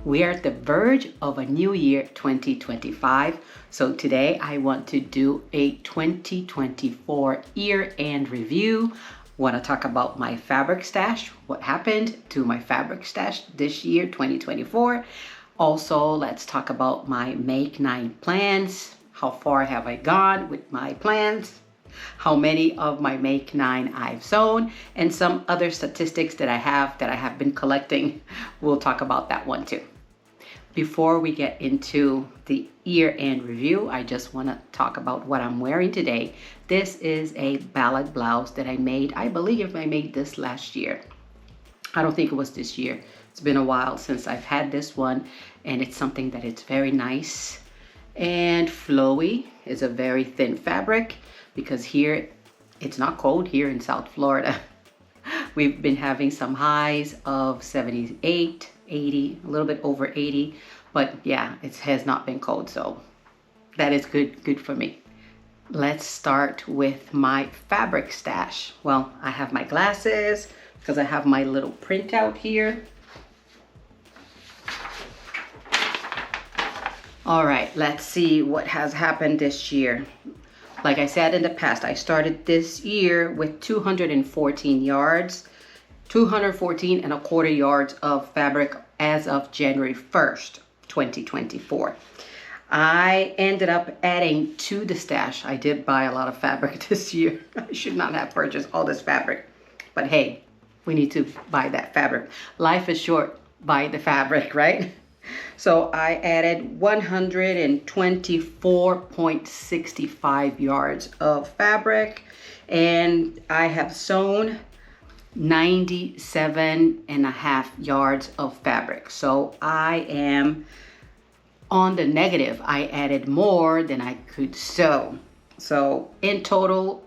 We are at the verge of a new year, 2025. So today I want to do a 2024 year-end review. Want to talk about my fabric stash, what happened to my fabric stash this year, 2024. Also, let's talk about my Make 9 plans. How far have I gone with my plans? How many of my Make 9 I've sewn, and some other statistics that I have been collecting. We'll talk about that one too. Before we get into the year-end review, I just want to talk about what I'm wearing today. This is a ballad blouse that I made. I believe I made this last year. I don't think it was this year. It's been a while since I've had this one, and it's something that it's very nice and flowy. It's a very thin fabric because here it's not cold here in South Florida. We've been having some highs of 78, 80, a little bit over 80, but yeah, it has not been cold, so that is good for me. Let's start with my fabric stash. Well, I have my glasses because I have my little printout here. All right, let's see what has happened this year. Like I said in the past, I started this year with 214 yards, 214 and a quarter yards of fabric as of January 1st, 2024. I ended up adding to the stash. I did buy a lot of fabric this year. I should not have purchased all this fabric, but hey, we need to buy that fabric. Life is short, buy the fabric, right? So I added 124.65 yards of fabric, and I have sewn 97.5 yards of fabric. So I am on the negative. I added more than I could sew. So in total,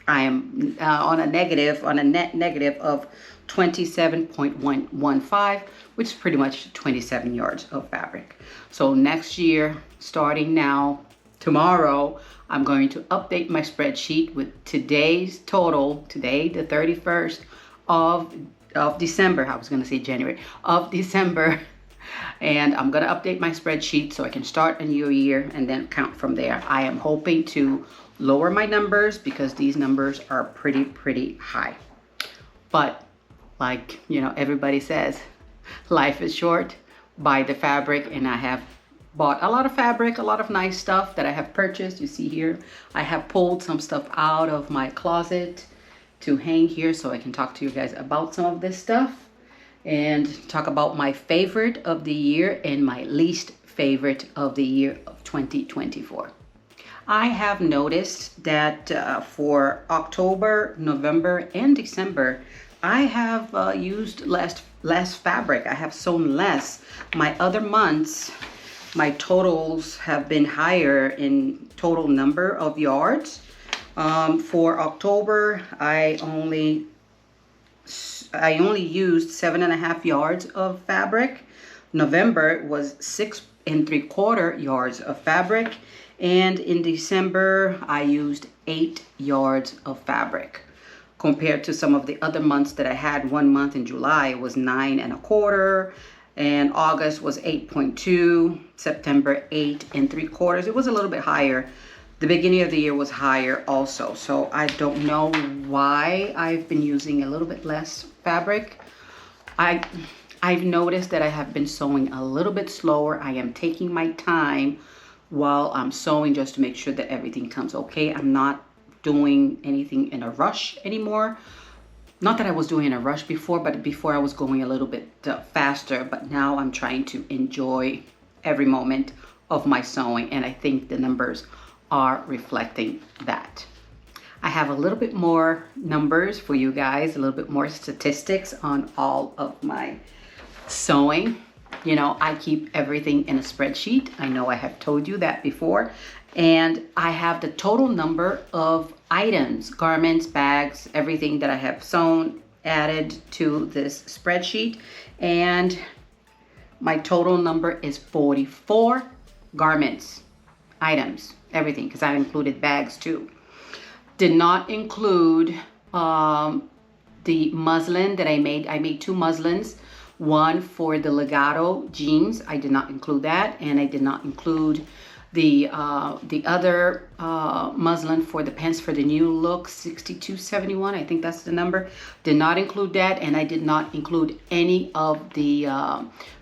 I am on a net negative of 27.115, which is pretty much 27 yards of fabric. So next year, starting now, tomorrow, I'm going to update my spreadsheet with today's total, today, the 31st of December. I was going to say January, of December. And I'm going to update my spreadsheet so I can start a new year and then count from there. I am hoping to lower my numbers because these numbers are pretty high. But like, everybody says, life is short, buy the fabric, and I have bought a lot of fabric, a lot of nice stuff that I have purchased. You see here, I have pulled some stuff out of my closet to hang here so I can talk to you guys about some of this stuff and talk about my favorite of the year and my least favorite of the year of 2024. I have noticed that for October, November, and December, I have used less fabric. I have sewn less. My other months, my totals have been higher in total number of yards. For October, I only used 7.5 yards of fabric. November was 6 3/4 yards of fabric. And in December, I used 8 yards of fabric. Compared to some of the other months that I had, one month in July was 9 1/4, and August was 8.2, September 8 3/4. It was a little bit higher. The beginning of the year was higher also. So I don't know why I've been using a little bit less fabric. I've noticed that I have been sewing a little bit slower. I am taking my time while I'm sewing just to make sure that everything comes okay. I'm not doing anything in a rush anymore. Not that I was doing in a rush before, but before I was going a little bit faster, but now I'm trying to enjoy every moment of my sewing, and I think the numbers are reflecting that. I have a little bit more numbers for you guys, a little bit more statistics on all of my sewing. I keep everything in a spreadsheet. I know I have told you that before. And I have the total number of items, garments, bags, everything that I have sewn, added to this spreadsheet. And my total number is 44 garments, items, everything, because I included bags too. Did not include the muslin that I made. I made 2 muslins. one for the legato jeans. I did not include that, and I did not include the other muslin for the pants for the new look, 6271, I think that's the number. Did not include that, and I did not include any of the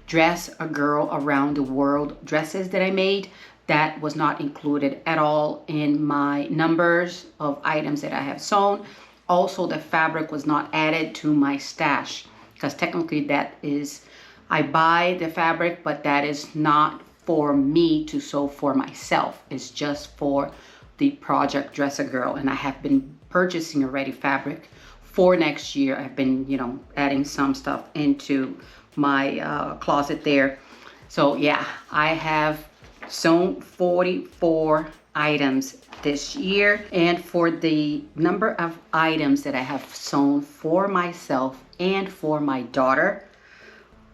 dress a girl around the world dresses that I made. That was not included at all in my numbers of items that I have sewn. Also, the fabric was not added to my stash, because technically that is, I buy the fabric, but that is not for me to sew for myself. It's just for the project Dress a Girl, and I have been purchasing already fabric for next year. I've been, you know, adding some stuff into my closet there. So yeah, I have sewn 44 items this year. And for the number of items that I have sewn for myself and for my daughter,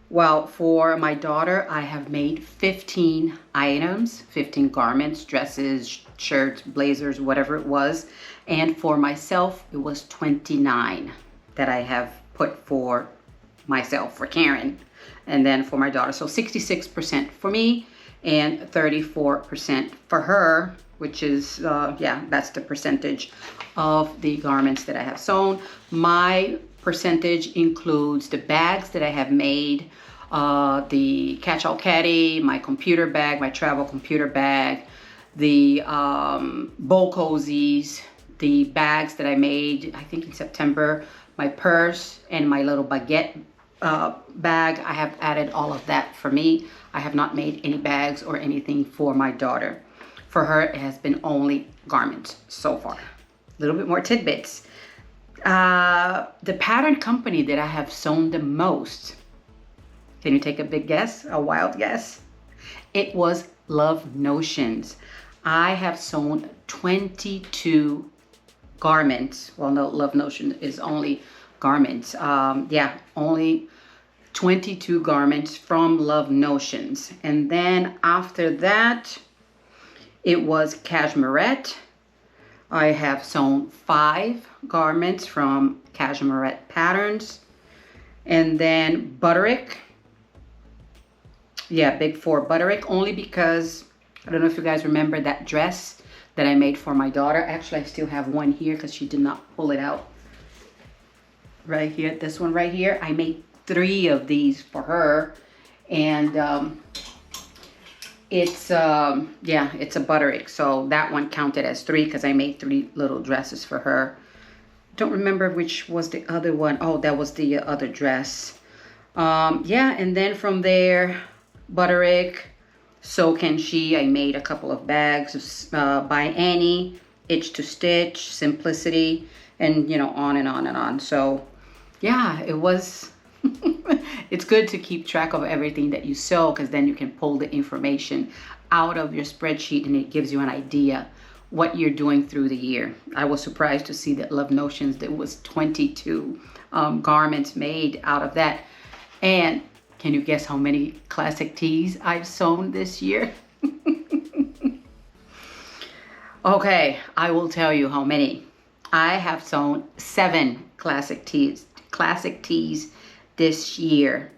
well, for my daughter, I have made 15 items, 15 garments, dresses, shirts, blazers, whatever it was. And for myself, it was 29 that I have put for myself, for Karen, and then for my daughter. So 66% for me and 34% for her, which is, yeah, that's the percentage of the garments that I have sewn. My percentage includes the bags that I have made, the catch-all caddy, my computer bag, my travel computer bag, the bowl cozies, the bags that I made, I think in September, my purse, and my little baguette bag. I have added all of that for me. I have not made any bags or anything for my daughter. For her, it has been only garments so far. A little bit more tidbits. The pattern company that I have sewn the most, can you take a big guess, a wild guess? It was Love Notions. I have sewn 22 garments. Well, no, Love Notion is only garments. Yeah, only 22 garments from Love Notions. And then after that, it was Cashmerette. I have sewn 5 garments from Cashmerette Patterns. And then Butterick. Yeah, Big 4 Butterick, only because, I don't know if you guys remember that dress that I made for my daughter. Actually, I still have one here because she did not pull it out. Right here, this one right here. I made 3 of these for her. And it's, yeah, it's a Butterick. So that one counted as 3 because I made 3 little dresses for her. Don't remember which was the other one. Oh, that was the other dress. Yeah, and then from there, Butterick, So Can She. I made a couple of bags by Annie, Itch to Stitch, Simplicity, and, you know, on and on and on. So yeah, it was, it's good to keep track of everything that you sew, because then you can pull the information out of your spreadsheet and it gives you an idea what you're doing through the year. I was surprised to see that Love Notions, there was 22 garments made out of that. And can you guess how many classic tees I've sewn this year? Okay, I will tell you how many. I have sewn 7 classic tees this year.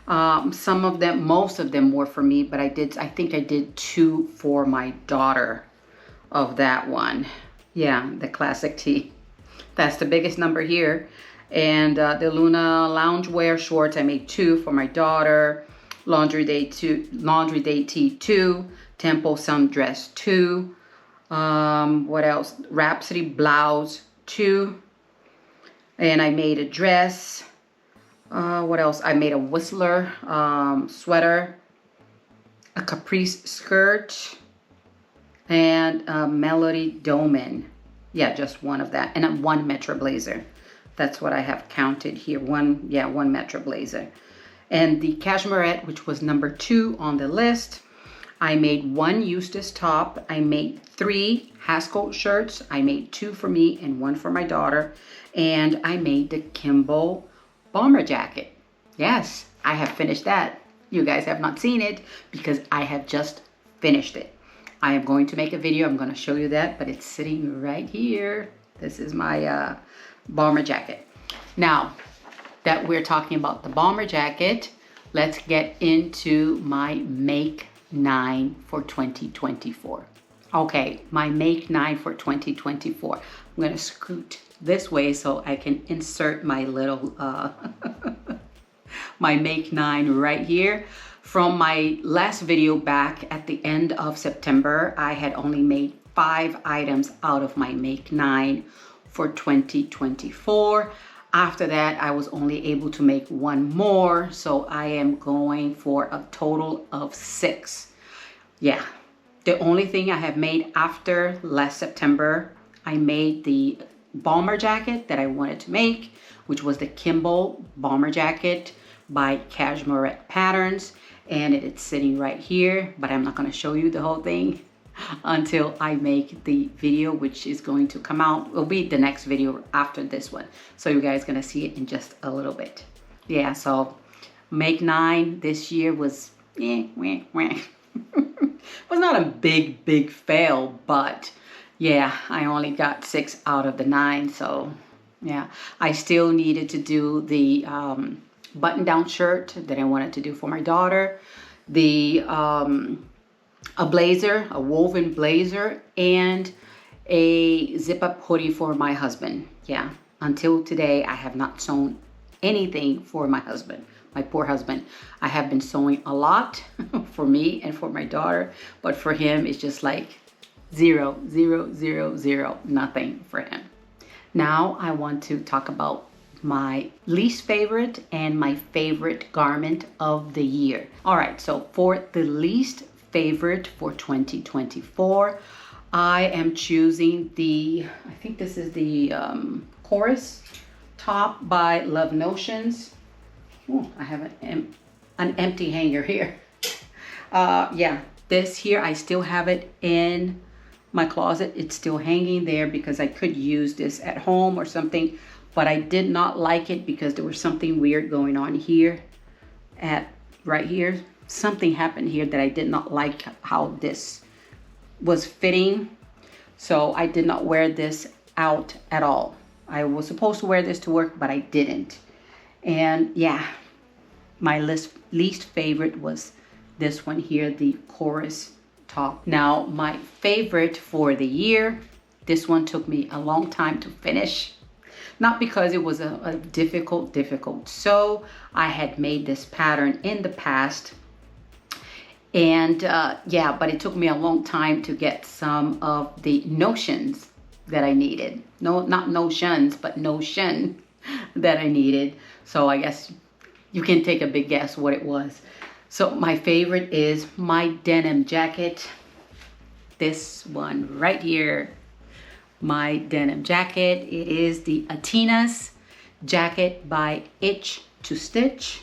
Some of them, most of them were for me, but I think I did 2 for my daughter of that one. Yeah, the classic tee. That's the biggest number here. And the Luna loungewear shorts, I made 2 for my daughter. Laundry Day tee 2. Tempo sundress 2. What else? Rhapsody blouse 2. And I made a dress. What else? I made a Whistler sweater, a caprice skirt, and a Melody Doman. Yeah, just one of that. And one Metro blazer. That's what I have counted here. One Metro blazer. And the Cashmerette, which was number 2 on the list, I made 1 Eustace top. I made 3 Haskell shirts. I made 2 for me and 1 for my daughter. And I made the Kimball bomber jacket. Yes, I have finished that. You guys have not seen it because I have just finished it. I am going to make a video. I'm going to show you that, but it's sitting right here. This is my bomber jacket. Now, that we're talking about the bomber jacket, let's get into my Make 9 for 2024. Okay, my Make 9 for 2024. I'm going to scoot this way so I can insert my little, my Make 9 right here. From my last video back at the end of September, I had only made 5 items out of my Make 9 for 2024. After that, I was only able to make 1 more. So I am going for a total of 6. Yeah. The only thing I have made after last September, I made the bomber jacket that I wanted to make, which was the Kimball bomber jacket by Cashmere Patterns. And it's sitting right here, but I'm not going to show you the whole thing until I make the video, which is going to come out. Will be the next video after this one. So you guys going to see it in just a little bit. Yeah, so Make 9 this year was was not a big fail, but yeah, I only got 6 out of the 9. So yeah, I still needed to do the button-down shirt that I wanted to do for my daughter, the a blazer, a woven blazer, and a zip-up hoodie for my husband. Yeah, until today I have not sewn anything for my husband, my poor husband. I have been sewing a lot for me and for my daughter, but for him it's just like 0, 0, 0, 0, nothing for him. Now I want to talk about my least favorite and my favorite garment of the year. All right, so for the least favorite for 2024, I am choosing the, I think this is the chorus top by Love Notions. Ooh, I have an empty hanger here. Yeah, this here, I still have it in my closet. It's still hanging there because I could use this at home or something, but I did not like it because there was something weird going on here right here. Something happened here that I did not like how this was fitting. So I did not wear this out at all. I was supposed to wear this to work, but I didn't. And yeah, my least favorite was this one here, the chorus top. Now, my favorite for the year, this one took me a long time to finish. Not because it was a difficult sew. I had made this pattern in the past. And yeah, but it took me a long time to get some of the notions that I needed. No, not notions, but notion that I needed. So I guess you can take a big guess what it was. So my favorite is my denim jacket. This one right here. My denim jacket. It is the Atina's jacket by Itch to Stitch.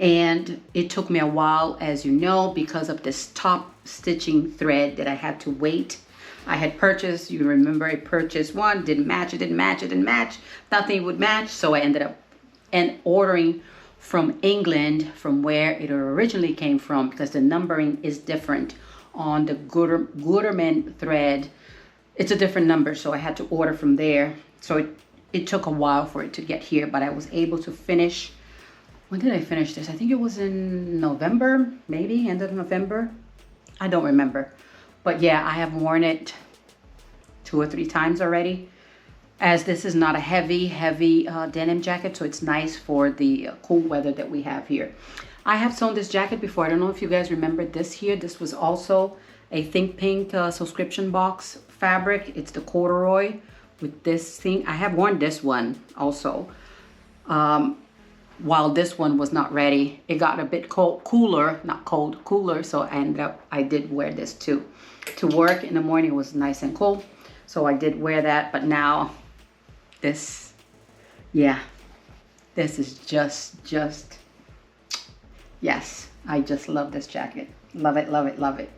And it took me a while, as you know, because of this top stitching thread that I had to wait. I had purchased, you remember I purchased one, didn't match, nothing would match. So I ended up ordering from England, from where it originally came from, because the numbering is different on the Gutermann thread. It's a different number, so I had to order from there. So it took a while for it to get here, but I was able to finish. When did I finish this? I think it was in November, maybe end of November. I don't remember. But yeah, I have worn it 2 or 3 times already. As this is not a heavy denim jacket, so it's nice for the cool weather that we have here. I have sewn this jacket before. I don't know if you guys remember this here. This was also a Think Pink subscription box fabric. It's the corduroy with this thing. I have worn this one also. While this one was not ready, it got a bit cooler, so I did wear this too. To work in the morning, it was nice and cool, so I did wear that. But now this, yeah, this is just yes, I just love this jacket. Love it.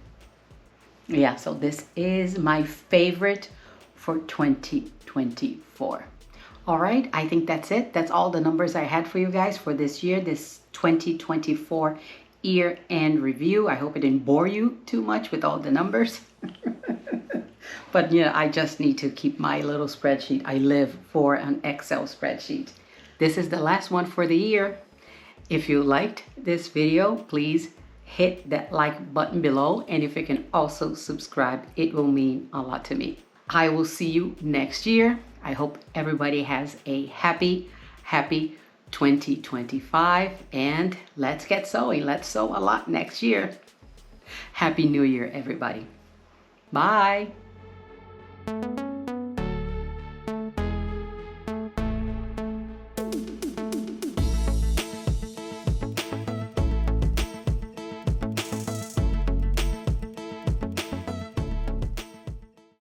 Yeah, so this is my favorite for 2024. All right, I think that's it. That's all the numbers I had for you guys for this year, this 2024 year-end review. I hope it didn't bore you too much with all the numbers. But yeah, I just need to keep my little spreadsheet. I live for an Excel spreadsheet. This is the last one for the year. If you liked this video, please hit that like button below. And if you can also subscribe, it will mean a lot to me. I will see you next year. I hope everybody has a happy 2025. And let's get sewing. Let's sew a lot next year. Happy New Year, everybody. Bye.